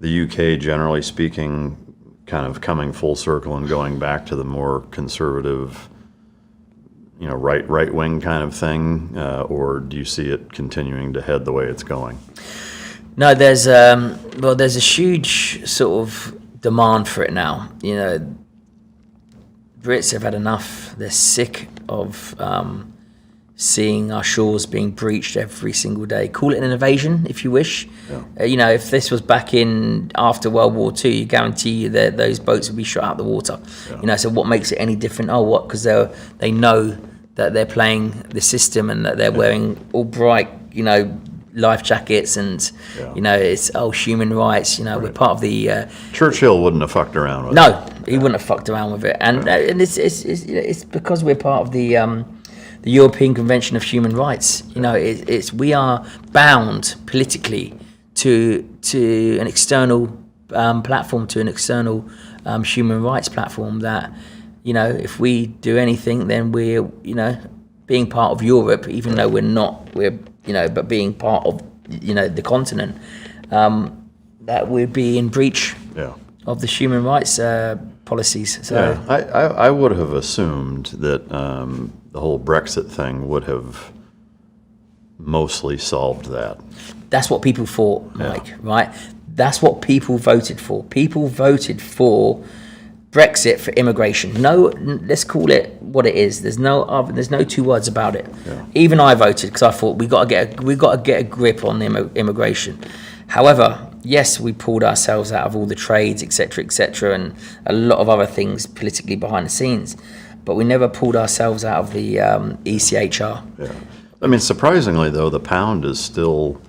the UK, generally speaking, kind of coming full circle and going back to the more conservative, right wing kind of thing, or do you see it continuing to head the way it's going? No, there's a huge sort of demand for it now. Brits have had enough. They're sick of seeing our shores being breached every single day. Call it an invasion, if you wish. Yeah. If this was back in after World War II, you guarantee you that those boats would be shot out the water. Yeah. So what makes it any different? Oh, what? Because they know that they're playing the system and that they're wearing all bright, life jackets and it's human rights. We're part of the. Churchill wouldn't have fucked around with it. No, he wouldn't have fucked around with it, and it's because we're part of the European Convention of Human Rights. We are bound politically to an external platform, to an external human rights platform that, if we do anything, then we're, being part of Europe, even though we're not, but being part of, the continent, that we'd be in breach of the human rights policies. So I would have assumed that the whole Brexit thing would have mostly solved that. That's what people thought, Mike, right? That's what people voted for. People voted for Brexit for immigration. No, let's call it what it is. There's no two words about it. Yeah. Even I voted because I thought we got to get a grip on the immigration. However, yes, we pulled ourselves out of all the trades, etc., and a lot of other things politically behind the scenes, but we never pulled ourselves out of the ECHR. Yeah. I mean, surprisingly though, the pound is still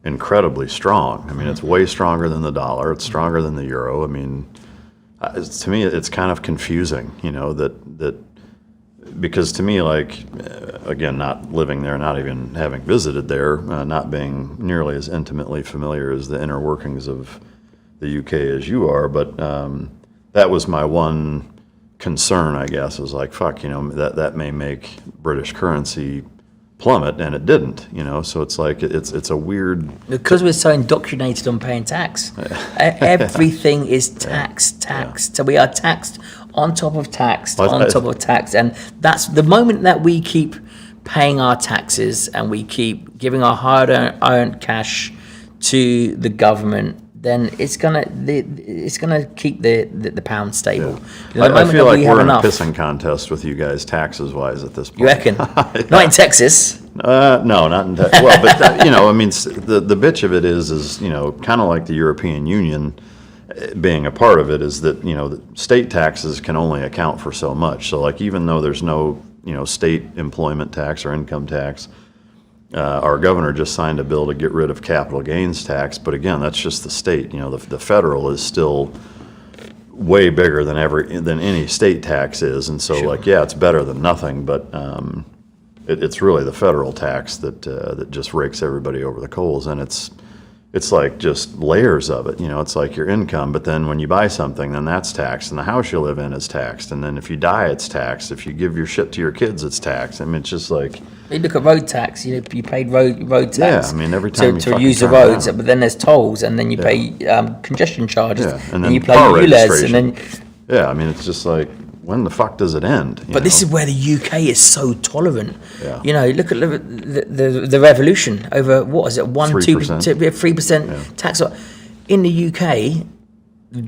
incredibly strong. I mean, it's way stronger than the dollar. It's stronger than the euro. I mean, to me, it's kind of confusing, that because to me, again, not living there, not even having visited there, not being nearly as intimately familiar as the inner workings of the UK as you are, but that was my one concern, I guess, is fuck, that may make British currency plummet, and it didn't, so it's it's a weird, because we're so indoctrinated on paying tax. Everything is taxed. So we are taxed on top of tax, and that's the moment that we keep paying our taxes and we keep giving our hard-earned cash to the government, then it's gonna keep the pound stable. I feel like we're in a pissing contest with you guys taxes wise at this point. You reckon? Not in Texas. No, not in Texas. Well, but I mean, the bitch of it is kind of like the European Union being a part of it, is that the state taxes can only account for so much. So even though there's no state employment tax or income tax. Our governor just signed a bill to get rid of capital gains tax, but again, that's just the state. The federal is still way bigger than any state tax is, and so Sure. it's better than nothing. But it's really the federal tax that just rakes everybody over the coals, and it's just layers of it. It's like your income, but then when you buy something, then that's taxed, and the house you live in is taxed, and then if you die, it's taxed. If you give your shit to your kids, it's taxed. I mean, it's just like. You look at road tax. You paid road tax. Yeah, I mean, every time to use the roads, but then there's tolls, and then you pay congestion charges, and then you pay car ULEZ, registration. and then. I mean, it's just like, when the fuck does it end? But this is where the UK is so tolerant. Yeah. Look at the revolution over what is it, 3% tax. In the UK,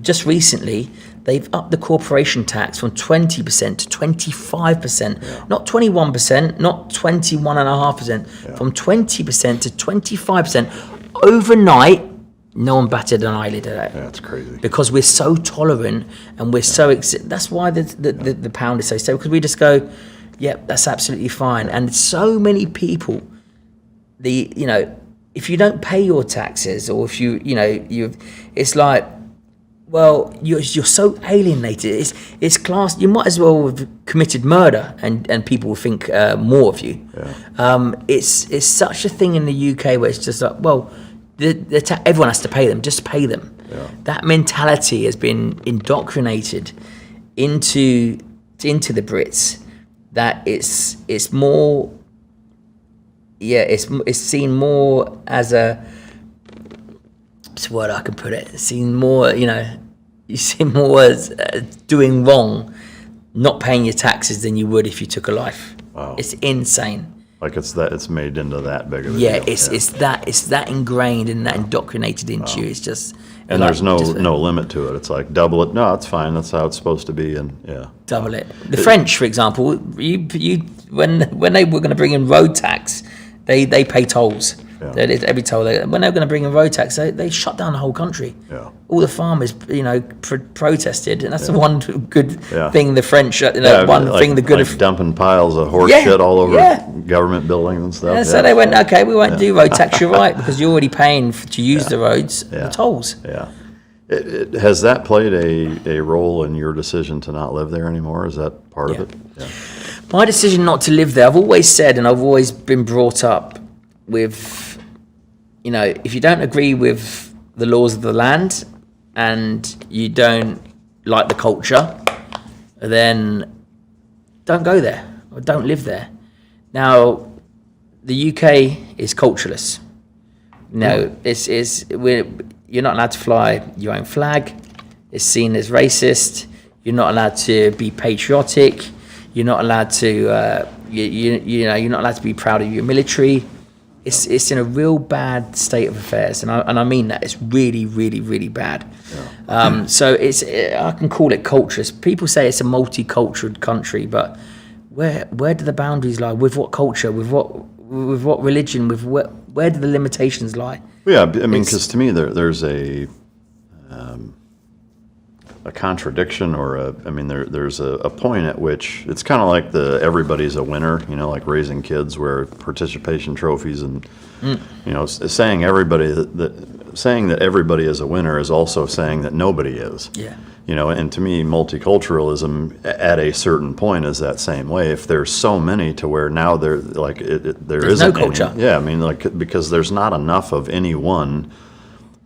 just recently, they've upped the corporation tax from 20% to 25%, not 21%, not 21.5%, from 20% to 25% overnight. No one batted an eyelid at that. Yeah, it's crazy. Because we're so tolerant and we're so that's why the pound is so stable, because we just go, yep, that's absolutely fine. And so many people, if you don't pay your taxes, or if it's like, well, you're so alienated. It's class. You might as well have committed murder, and people will think more of you. Yeah. It's such a thing in the UK where it's just like, well, everyone has to pay them. Just pay them. Yeah. That mentality has been indoctrinated into the Brits. That it's more. Yeah, it's seen more as a It's the word I can put it. Seeing more, you see more as doing wrong, not paying your taxes than you would if you took a life. Wow. It's insane. Like it's made into that big of a Yeah, deal. it's that ingrained and that indoctrinated into you. It's just And like, there's no limit to it. It's like double it. No, it's fine. That's how it's supposed to be. And double it. The French, for example, when they were going to bring in road tax, they pay tolls. Yeah. Every toll. When they were going to bring in road tax, they shut down the whole country. Yeah. All the farmers, protested, and that's the one good thing the French, dumping piles of horse Yeah, shit all over yeah. government buildings and stuff. Yeah, so they went, okay, we won't do road tax. You're right, because you're already paying to use the roads, the tolls. Yeah. Has that played a role in your decision to not live there anymore? Is that part of it? Yeah. My decision not to live there, I've always said, and I've always been brought up with, if you don't agree with the laws of the land and you don't like the culture, then don't go there or don't live there. Now, the UK is cultureless. You're not allowed to fly your own flag. It's seen as racist. You're not allowed to be patriotic. You're not allowed to, you're not allowed to be proud of your military. It's in a real bad state of affairs, and I mean that. It's really, really, really bad. Yeah. So I can call it cultureless. People say it's a multicultural country, but where do the boundaries lie? With what culture? With what religion? Where do the limitations lie? Yeah, I mean, because to me there's a contradiction, or there's a point at which it's kind of like everybody's a winner, like raising kids, where participation trophies and saying saying that everybody is a winner is also saying that nobody is. Yeah. And to me, multiculturalism at a certain point is that same way. If there's so many to where now there's no culture. Yeah, because there's not enough of any one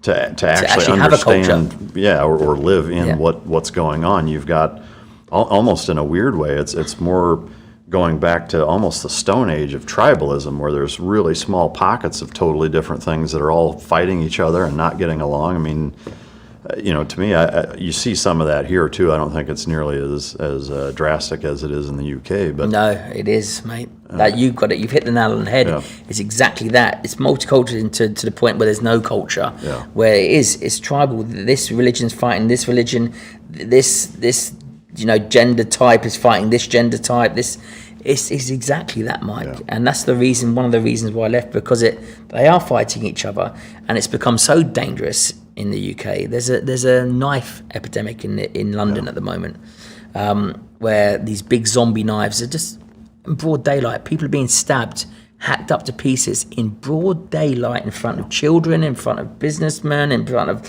to actually have a culture. understand, or live in what's going on. You've got almost in a weird way, it's more going back to almost the Stone Age of tribalism, where there's really small pockets of totally different things that are all fighting each other and not getting along. I mean, to me, you see some of that here too. I don't think it's nearly as drastic as it is in the UK. But no, it is, mate. That you've got it. You've hit the nail on the head. Yeah. It's exactly that. It's multicultural to the point where there's no culture. Yeah. Where it's tribal. This religion's fighting this religion. This gender type is fighting this gender type. It's exactly that, Mike. Yeah. And that's one of the reasons why I left, because they are fighting each other, and it's become so dangerous in the UK. There's a knife epidemic in London at the moment, where these big zombie knives are just in broad daylight. People are being stabbed, hacked up to pieces in broad daylight, in front of children, in front of businessmen, in front of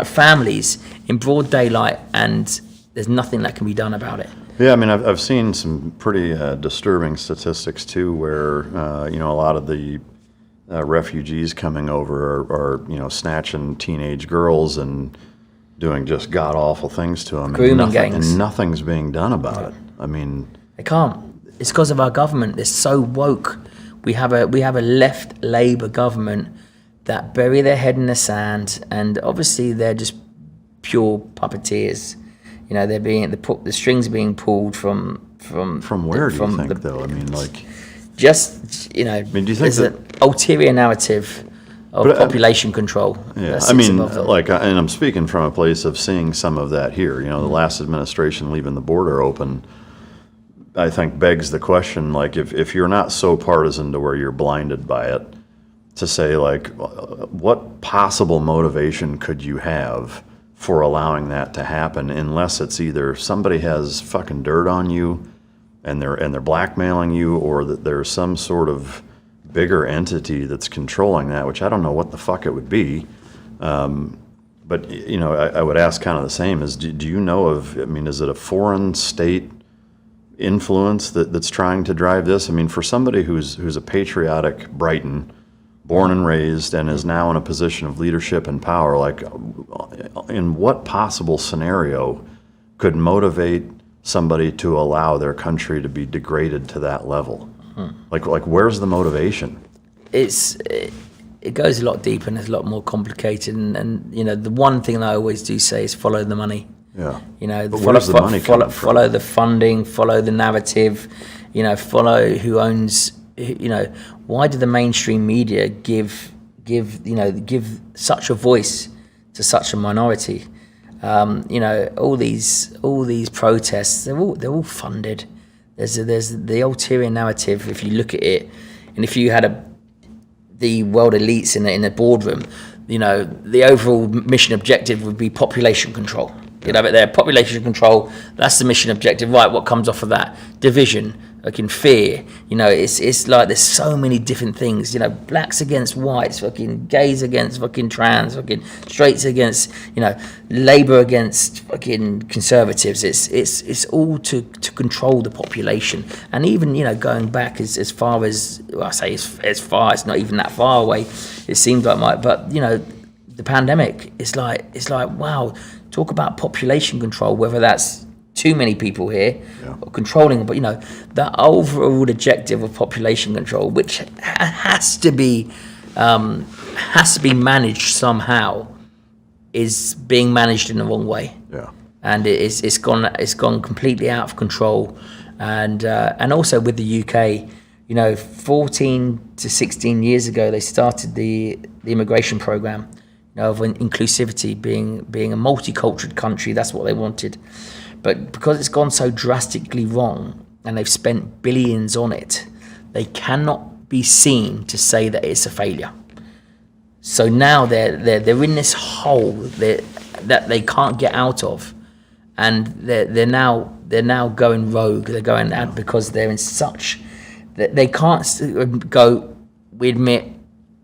families, in broad daylight, and there's nothing that can be done about it. Yeah, I mean, I've seen some pretty disturbing statistics too, where a lot of the refugees coming over are snatching teenage girls and doing just god awful things to them, grooming gangs, and nothing's being done about it. I mean, they can't. It's because of our government. They're so woke. We have a left Labour government that bury their head in the sand, and obviously they're just pure puppeteers. The strings are being pulled from where do you think though? I mean, like, just do you think there's an ulterior narrative of population control. Yeah, I mean, and I'm speaking from a place of seeing some of that here. The last administration leaving the border open, I think begs the question, like, if you're not so partisan to where you're blinded by it, to say, like, what possible motivation could you have for allowing that to happen, unless it's either somebody has fucking dirt on you and they're blackmailing you, or that there's some sort of bigger entity that's controlling that, which I don't know what the fuck it would be. But I would ask kind of the same, is do you know of, is it a foreign state influence that's trying to drive this? I mean, for somebody who's a patriotic Brighton, born and raised, and is now in a position of leadership and power, like, in what possible scenario could motivate somebody to allow their country to be degraded to that level? Like where's the motivation? It's it goes a lot deeper and it's a lot more complicated. And you know, the one thing that I always do say is follow the money. Yeah. You know, But where's the money coming from? follow the funding, follow the narrative. You know, follow who owns. You know, why do the mainstream media give such a voice to such a minority? You know, all these protests, they're all funded. There's the ulterior narrative. If you look at it, and if you had the world elites in a boardroom, you know, the overall mission objective would be population control. You'd have it there, population control. That's the mission objective. Right, what comes off of that? Division, fucking fear. You know, it's like there's so many different things. You know, blacks against whites, fucking gays against fucking trans, fucking straights against, you know, Labour against fucking conservatives. It's all to control the population. And even, you know, going back as far as, well, I say as far, it's not even that far away. It seems like but you know, the pandemic. It's like wow. Talk about population control, whether that's too many people here or controlling, but you know, the overall objective of population control, which has to be managed somehow, is being managed in the wrong way. Yeah. And it's gone completely out of control. And also with the UK, you know, 14 to 16 years ago, they started the immigration program. Of inclusivity, being a multicultural country. That's what they wanted, but because it's gone so drastically wrong and they've spent billions on it, they cannot be seen to say that it's a failure. So now they're in this hole that they can't get out of, and they're now going rogue. They're going out because they're in such that they can't go. We admit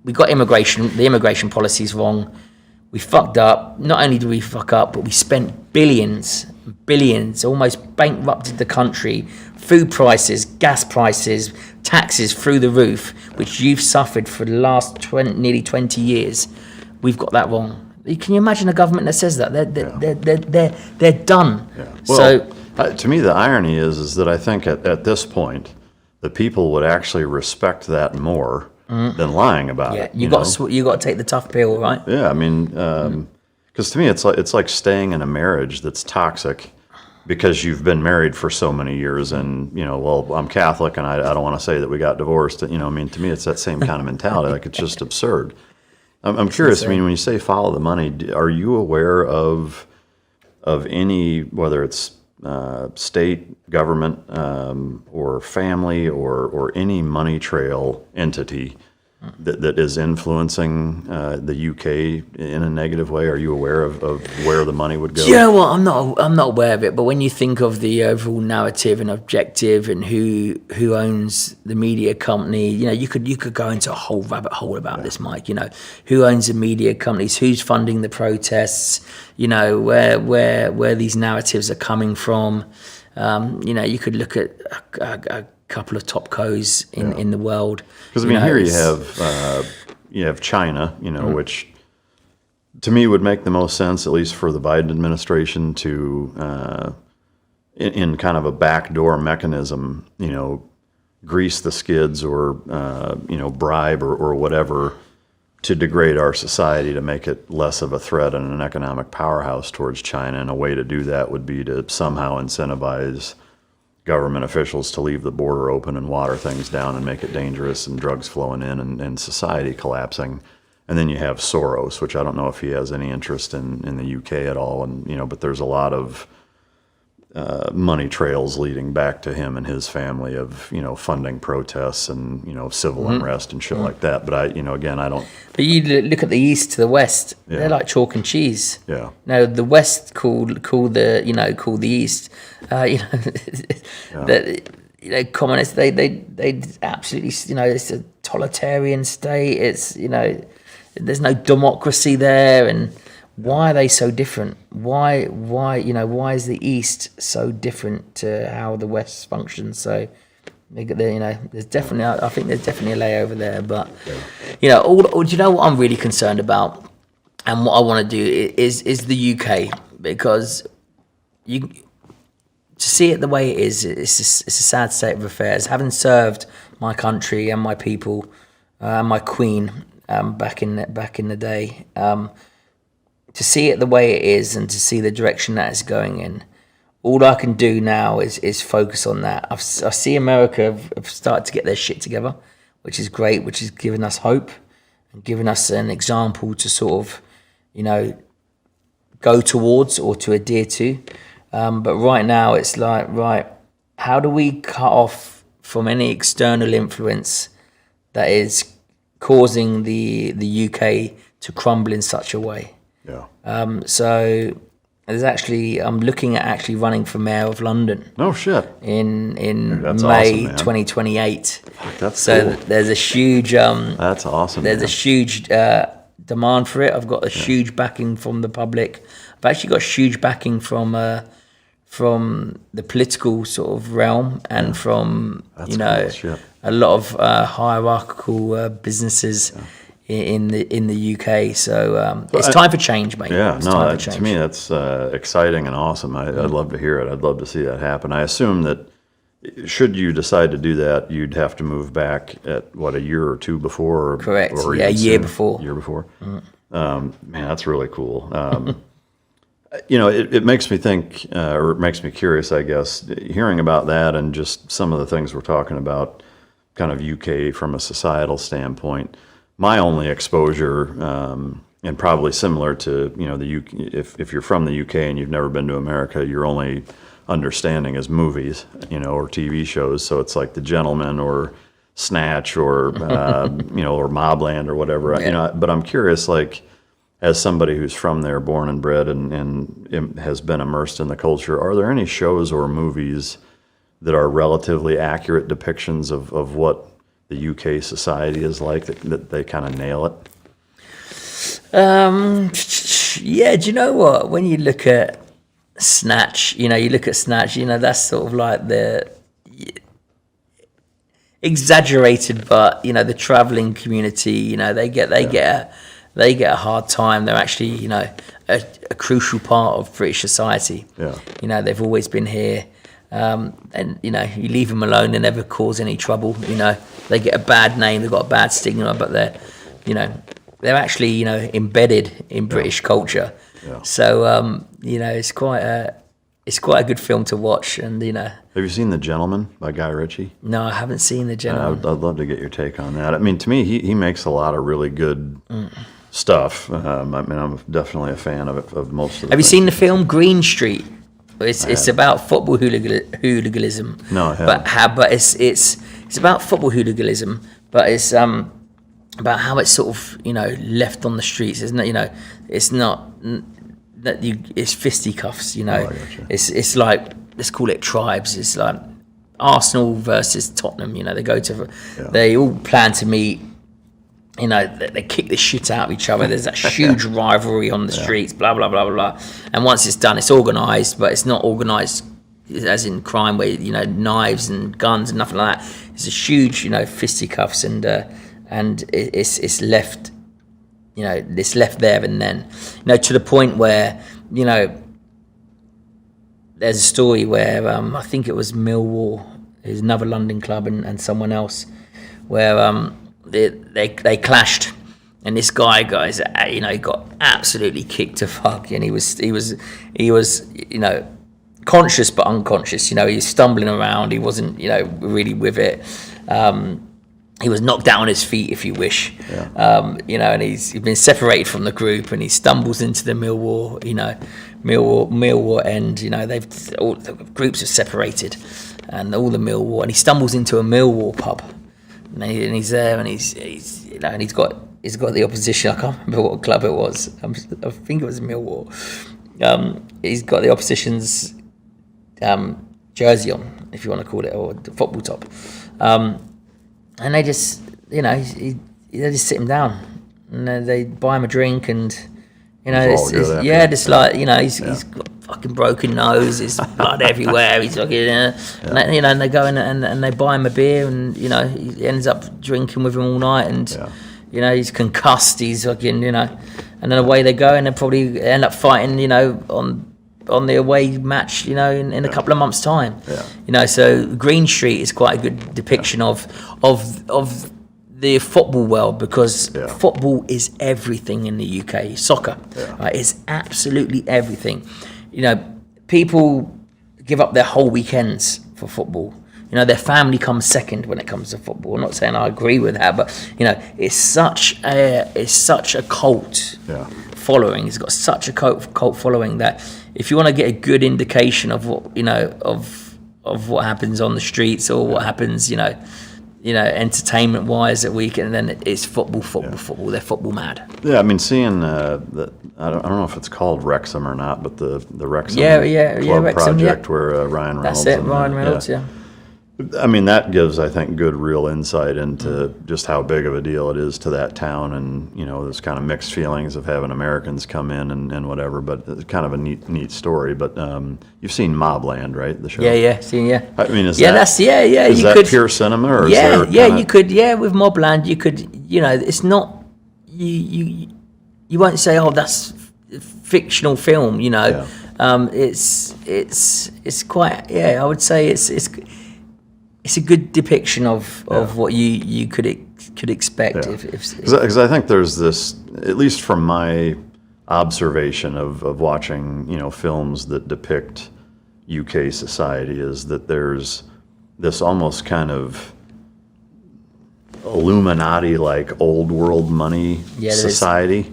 we got immigration. The immigration policy is wrong. We fucked up. Not only did we fuck up, but we spent billions, almost bankrupted the country. Food prices, gas prices, taxes through the roof, which you've suffered for the last nearly 20 years. We've got that wrong. Can you imagine a government that says that? They're done. Yeah. Well, so to me, the irony is that I think at this point, the people would actually respect that more than lying about it. You got to take the tough pill, right? Yeah, I mean, because to me, it's like staying in a marriage that's toxic because you've been married for so many years, and you know, well, I'm Catholic, and I don't want to say that we got divorced. You know, I mean, to me, it's that same kind of mentality. Like, it's just absurd. I'm curious. I mean, when you say follow the money, are you aware of any, whether it's state, government, or family, or any money trail entity that is influencing the UK in a negative way? Are you aware of where the money would go? Yeah, well, I'm not aware of it. But when you think of the overall narrative and objective and who owns the media company, you know, you could go into a whole rabbit hole about this, Mike. You know, who owns the media companies, who's funding the protests, you know, where these narratives are coming from. You know, you could look at a couple of top cos in the world. Because I mean, here you have China, you know, which to me would make the most sense, at least for the Biden administration, to in kind of a backdoor mechanism, you know, grease the skids or you know, bribe or whatever to degrade our society to make it less of a threat and an economic powerhouse towards China. And a way to do that would be to somehow incentivize government officials to leave the border open and water things down and make it dangerous, and drugs flowing in and society collapsing. And then you have Soros, which I don't know if he has any interest in the UK at all. And, you know, but there's a lot of money trails leading back to him and his family of, you know, funding protests and, you know, civil unrest and shit like that. But I, you know, again, I don't. But you look at the East to the West, they're like chalk and cheese. Yeah. Now the West call the East, you know, that, you know, communists, they absolutely, you know, it's a totalitarian state. It's, you know, there's no democracy there. And why are they so different? Why, you know, why is the East so different to how the West functions? So, you know, there's definitely, I think there's definitely a layover there. But, you know, do you know what I'm really concerned about, and what I want to do is the UK, because to see it the way it is, it's a sad state of affairs. Having served my country and my people, my queen back in the day. To see it the way it is and to see the direction that it's going in, all I can do now is focus on that. I see America have started to get their shit together, which is great, which is giving us hope and giving us an example to sort of, go towards or to adhere to. But right now it's like, right, how do we cut off from any external influence that is causing the UK to crumble in such a way? Yeah. So there's actually, I'm looking at actually running for mayor of London. No shit. In That's May awesome, 2028. That's so cool. there's a huge That's awesome. there's man. a huge demand for it. I've got a huge backing from the public. I've actually got huge backing from the political sort of realm and from That's cool. Shit. a lot of hierarchical businesses in the UK. So it's time for change, mate. Yeah, it's no, time for change. to me that's exciting and awesome. I'd love to hear it. I'd love to see that happen. I assume that should you decide to do that, you'd have to move back at a year or two before. Or, Correct. Or Yeah, a even year sooner? before. Year before. Man, that's really cool. It makes me think, or it makes me curious, I guess, hearing about that and just some of the things we're talking about, kind of UK from a societal standpoint. My only exposure, and probably similar to the UK, if you're from the UK and you've never been to America, your only understanding is movies, or TV shows. So it's like The Gentleman or Snatch or or Mobland or whatever. Yeah. But I'm curious, like, as somebody who's from there, born and bred, and has been immersed in the culture, are there any shows or movies that are relatively accurate depictions of what the UK society is like, that they kind of nail it? Yeah, do you know what? When you look at Snatch, that's sort of like the exaggerated, but the traveling community, they get a hard time. They're actually, a crucial part of British society. Yeah. They've always been here. And you leave them alone, they never cause any trouble. They get a bad name, they've got a bad stigma, but they're actually embedded in British culture. Yeah. So it's quite a good film to watch. And Have you seen The Gentleman by Guy Ritchie? no, I haven't seen The Gentleman. I'd love to get your take on that. I mean, to me, he makes a lot of really good stuff. I'm definitely a fan of most of the Have you things. seen the film Green Street? It's about football hooliganism. No, I haven't. But it's about football hooliganism, but it's about how it's sort of left on the streets. It's not it's not that it's fisticuffs. I gotcha. It's like, let's call it tribes. It's like Arsenal versus Tottenham. They all plan to meet. They kick the shit out of each other. There's that huge rivalry on the streets, blah, blah, blah, blah, blah. And once it's done, it's organised, but it's not organised as in crime where, knives and guns and nothing like that. It's a huge, fisticuffs and it's left, it's left there and then. To the point where, there's a story where I think it was Millwall, there's another London club and someone else, where they clashed, and this guy he got absolutely kicked to fuck, and he was conscious but unconscious. He was stumbling around. He wasn't really with it. He was knocked down on his feet, if you wish. Yeah. And he's been separated from the group, and he stumbles into the Millwall end. All the groups are separated, and all the Millwall, and he stumbles into a Millwall pub. And he's there, and he's got the opposition. I can't remember what club it was. I think it was Millwall. He's got the opposition's jersey on, if you want to call it, or the football top. And they just, they just sit him down, and they buy him a drink, and he's got fucking broken nose, there's blood everywhere, he's fucking, and they go in and they buy him a beer, and he ends up drinking with him all night, and he's concussed, he's fucking, and then away they go, and they probably end up fighting, on the away match, in a couple of months' time. Yeah. So Green Street is quite a good depiction of the football world, because Yeah. football is everything in the UK. Soccer, right, is absolutely everything. You know, people give up their whole weekends for football. You know, their family comes second when it comes to football. I'm not saying I agree with that, but you know, it's such a cult following. It's got such a cult following that if you want to get a good indication of what, you know, of what happens on the streets or what happens, you know, entertainment wise at weekend, then it's football. They're football mad. Yeah, I mean, seeing that, I don't know if it's called Wrexham or not, but the Wrexham Club Wrexham, project where Ryan Reynolds. That's it, Ryan Reynolds. Yeah. I mean, that gives, I think, good real insight into just how big of a deal it is to that town, and you know, there's kind of mixed feelings of having Americans come in and whatever, but it's kind of a neat story. But you've seen Mobland, right? The show. Yeah. I mean, is Is that pure cinema, or is there you could, with Mobland, you could, you know, it's not you won't say, oh, that's fictional film, you know. It's quite, I would say it's a good depiction of what you could expect if because I think there's this, at least from my observation of watching, you know, films that depict UK society, is that there's this almost kind of Illuminati like old world money society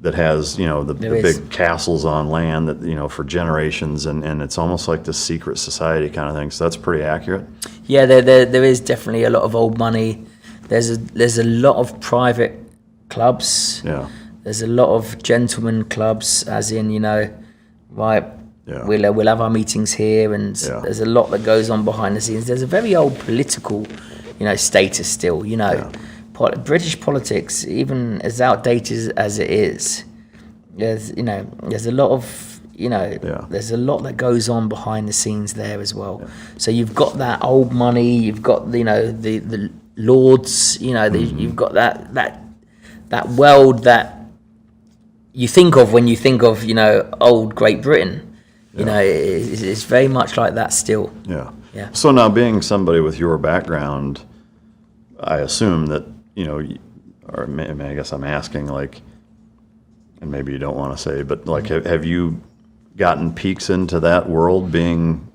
that has, you know, the big castles on land that, you know, for generations, and it's almost like this secret society kind of thing. So that's pretty accurate. Yeah, there is definitely a lot of old money. There's a lot of private clubs. Yeah. There's a lot of gentlemen clubs, as in, you know, right. Yeah. We'll have our meetings here, and there's a lot that goes on behind the scenes. There's a very old political, you know, status still. You know, British politics, even as outdated as it is, there's a lot of, you know, there's a lot that goes on behind the scenes there as well. Yeah. So you've got that old money, you've got, you know, the lords, you know, you've got that world that you think of when you think of, you know, old Great Britain. You know, it's very much like that still. Yeah. So now, being somebody with your background, I assume that, you know, or I guess I'm asking, like, and maybe you don't want to say, but like, have you gotten peeks into that world, being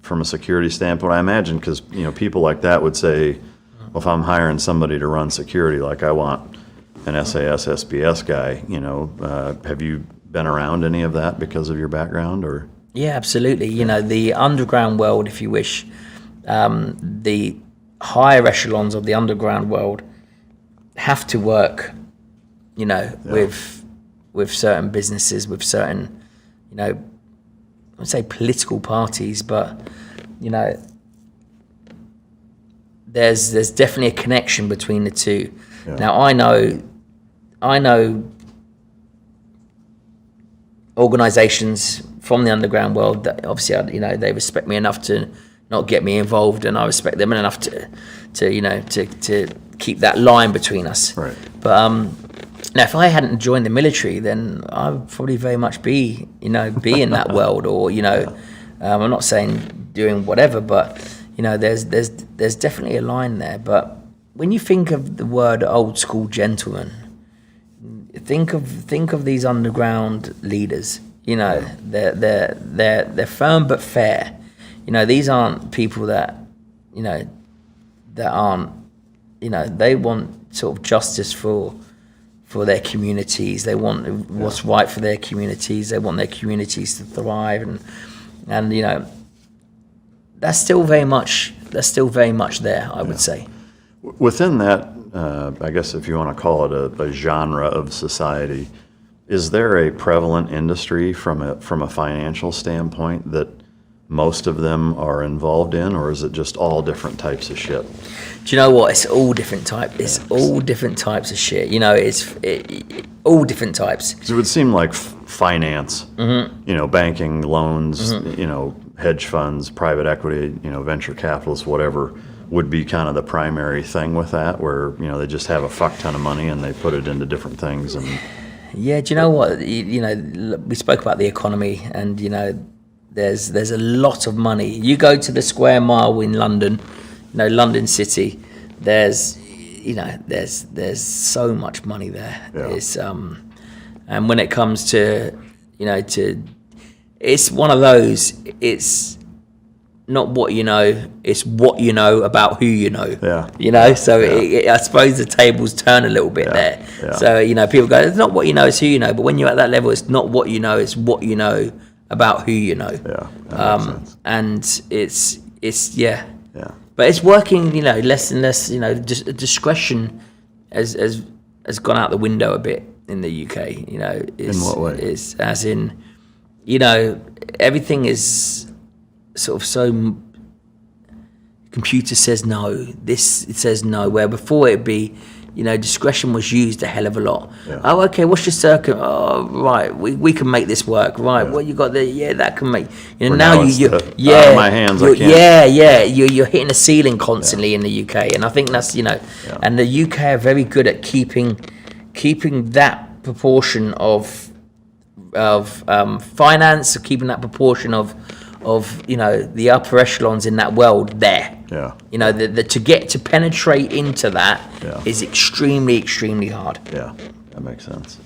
from a security standpoint? I imagine, because, you know, people like that would say, well, if I'm hiring somebody to run security, like I want an SAS, SBS guy, you know, have you been around any of that because of your background, or? Yeah, absolutely. You know, the underground world, if you wish, the higher echelons of the underground world have to work, you know, with certain businesses, with certain, you know, I would say political parties, but, you know, there's definitely a connection between the two. Yeah. Now, I know organisations from the underground world that obviously, you know, they respect me enough to not get me involved, and I respect them enough to you know, to keep that line between us. Right. But now, if I hadn't joined the military, then I would probably very much be in that world, or, you know, I'm not saying doing whatever, but, you know, there's definitely a line there. But when you think of the word old school gentleman, think of these underground leaders. You know, they're firm but fair. You know, these aren't people that, you know, that aren't, you know, they want sort of justice for their communities. They want what's right for their communities. They want their communities to thrive, and you know, that's still very much there, I would say. Within that, I guess if you want to call it a genre of society, is there a prevalent industry from a financial standpoint that most of them are involved in, or is it just all different types of shit? Do you know what? It's all different types. It's all different types of shit. You know, it's all different types. So it would seem like finance, you know, banking, loans, you know, hedge funds, private equity, you know, venture capitalists, whatever, would be kind of the primary thing with that, where, you know, they just have a fuck ton of money and they put it into different things. And yeah, do you know what? You know, we spoke about the economy, and, you know, there's a lot of money. You go to the Square Mile in London, you know, London City, there's there's so much money there. Yeah. It's and when it comes to it's one of those. It's not what you know, it's what you know about who you know. Yeah. So I suppose the tables turn a little bit there. Yeah. So people go, it's not what you know, it's who you know. But when you're at that level, it's not what you know, it's what you know about who you know. Yeah. That makes sense. And it's Yeah. but it's working. Less and less. Just discretion has gone out the window a bit in the UK. In what way? It's as in, everything is sort of so. Computer says no. This it says no. Where before it'd be, discretion was used a hell of a lot. Yeah. Oh, okay. What's your circuit? Oh, right. We can make this work. Right. What you got there? Yeah, that can make. Now it's you out of my hands. I can't. You're hitting a ceiling constantly in the UK, and I think that's and the UK are very good at keeping that proportion of finance, keeping that proportion of the upper echelons in that world there. Yeah. To penetrate into that is Yeah. extremely, extremely hard. Yeah. That makes sense.